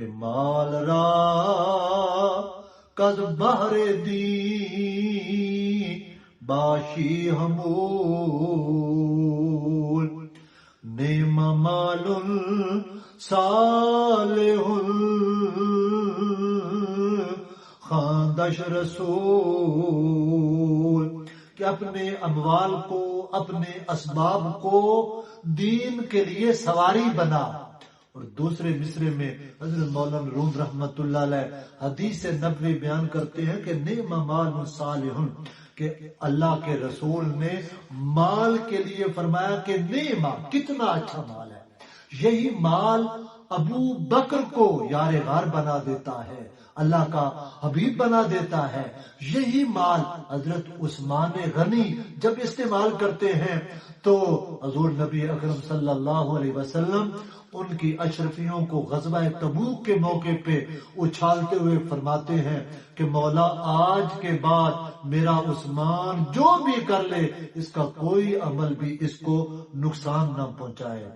مال را کز بہر دی باشی حمول نعم مال صالح خواندش رسول کہ اپنے اموال کو، اپنے اسباب کو دین کے لیے سواری بنا۔ اور دوسرے مصرے میں حضرت مولانا روم رحمت اللہ علیہ حدیث نبوی بیان کرتے ہیں کہ نعم مال صالح، کہ اللہ کے رسول نے مال کے لیے فرمایا کہ نعم، کتنا اچھا مال ہے۔ یہی مال ابو بکر کو یار غار بنا دیتا ہے، اللہ کا حبیب بنا دیتا ہے۔ یہی مال حضرت عثمان غنی جب استعمال کرتے ہیں تو حضور نبی اکرم صلی اللہ علیہ وسلم ان کی اشرفیوں کو غزوہ تبوک کے موقع پہ اچھالتے ہوئے فرماتے ہیں کہ مولا آج کے بعد میرا عثمان جو بھی کر لے اس کا کوئی عمل بھی اس کو نقصان نہ پہنچائے۔